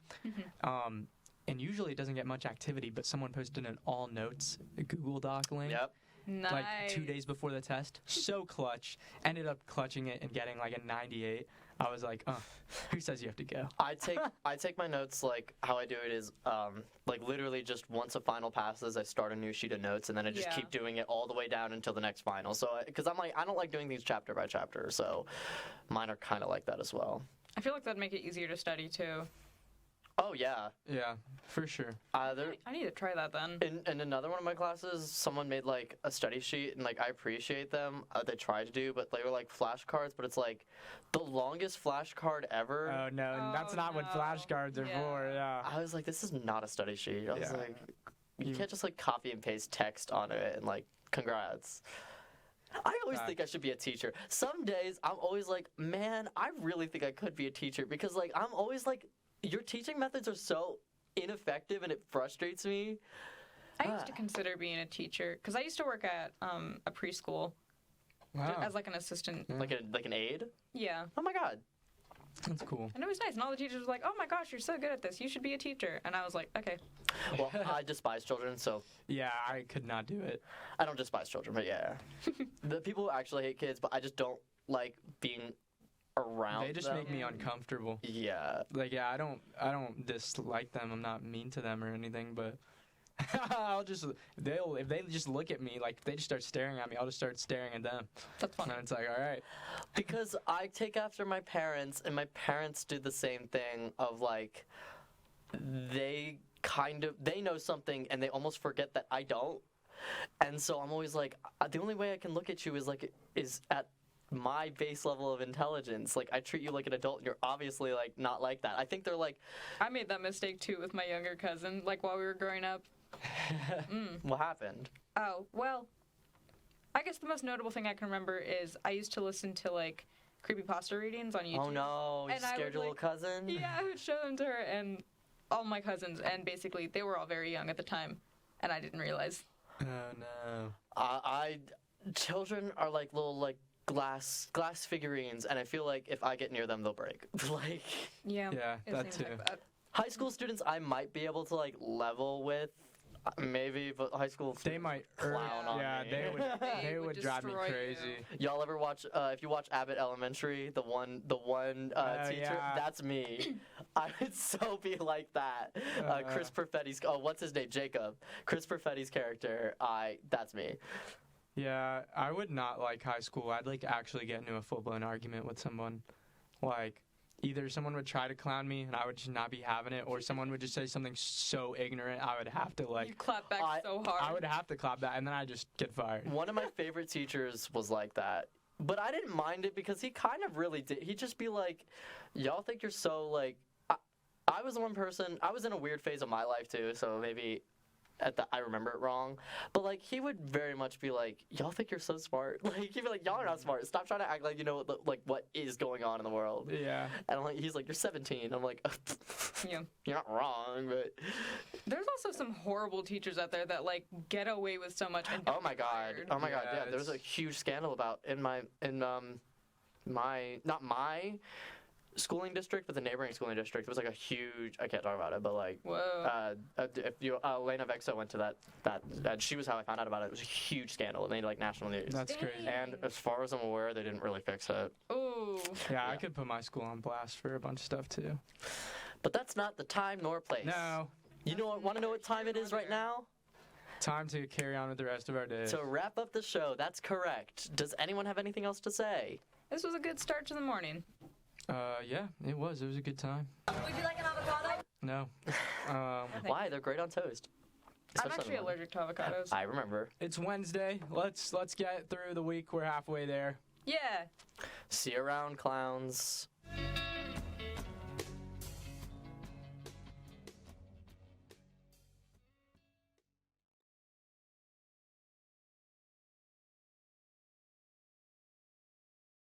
And usually it doesn't get much activity, but someone posted an all notes Google Doc link. Yep. Nice. Like 2 days before the test. So clutch. Ended up clutching it and getting like a 98. I was like, who says you have to go? I take my notes, like how I do it is like literally just once a final passes, I start a new sheet of notes and then I just keep doing it all the way down until the next final. So because I'm like, I don't like doing things chapter by chapter, so mine are kind of like that as well. I feel like that'd make it easier to study too. Oh yeah. Yeah, for sure. I need to try that then. In another one of my classes, someone made like a study sheet, and like I appreciate them. They tried to do, but they were like flashcards. But it's like the longest flashcard ever. Oh no, that's not what flashcards are for. Yeah. I was like, this is not a study sheet. I was like, you can't just like copy and paste text onto it and like, congrats. I always think I should be a teacher. Some days I'm always like, man, I really think I could be a teacher because like I'm always like, your teaching methods are so ineffective and it frustrates me. I used to consider being a teacher because I used to work at a preschool as like an assistant. Like an aide? Yeah. Oh my god. That's cool. And it was nice. And all the teachers were like, oh my gosh, you're so good at this. You should be a teacher. And I was like, okay. Well, I despise children, so. Yeah, I could not do it. I don't despise children, but yeah. The people who actually hate kids, but I just don't like being around They just them. make me uncomfortable. Yeah. Like I don't dislike them. I'm not mean to them or anything, but if they just look at me, like if they just start staring at me, I'll just start staring at them. That's funny. And it's like, all right. Because I take after my parents, and my parents do the same thing of like they know something and they almost forget that I don't. And so I'm always like, the only way I can look at you is at my base level of intelligence. Like, I treat you like an adult, and you're obviously, like, not like that. I think they're like... I made that mistake, too, with my younger cousin, like, while we were growing up. What happened? Oh, well, I guess the most notable thing I can remember is I used to listen to, like, creepypasta readings on YouTube. Oh, no. You scared your little cousin? Yeah, I would show them to her, and all my cousins, and basically, they were all very young at the time, and I didn't realize. Oh, no. Children are like little, like, glass figurines, and I feel like if I get near them, they'll break. Like, yeah, that too. Like that. High school students, I might be able to like level with, maybe, but high school they might clown on me. They would drive me crazy. Y'all ever watch? If you watch Abbott Elementary, the one teacher, that's me. I would so be like that. Chris Perfetti's. Oh, what's his name? Jacob. Chris Perfetti's character. That's me. Yeah, I would not like high school. I'd like actually get into a full-blown argument with someone. Like, either someone would try to clown me and I would just not be having it, or someone would just say something so ignorant I would have to like... You clap back so hard. I would have to clap back and then I'd just get fired. One of my favorite teachers was like that. But I didn't mind it because he kind of really did. He'd just be like, y'all think you're so like... I was the one person... I was in a weird phase of my life too, so maybe... I remember it wrong, but like he would very much be like, y'all think you're so smart. Like he'd be like, y'all are not smart. Stop trying to act like you know what is going on in the world. Yeah. And I'm like, he's like, you're 17. I'm like, yeah, you're not wrong, but there's also some horrible teachers out there that like get away with so much. And oh my god, yeah. There was a huge scandal about in my not my schooling district, but the neighboring schooling district. It was like a huge, I can't talk about it, but like, whoa. If you, Elena Vexo went to that, and she was how I found out about it. It was a huge scandal. It made like national news. That's crazy. And as far as I'm aware, they didn't really fix it. Ooh. Yeah, I could put my school on blast for a bunch of stuff too. But that's not the time nor place. No. You want to know what time it is right now? Time to carry on with the rest of our day. To wrap up the show, that's correct. Does anyone have anything else to say? This was a good start to the morning. Yeah, it was. It was a good time. Would you like an avocado? No. Why? They're great on toast. I'm actually allergic to avocados. I remember. It's Wednesday. Let's get through the week. We're halfway there. Yeah. See you around, clowns.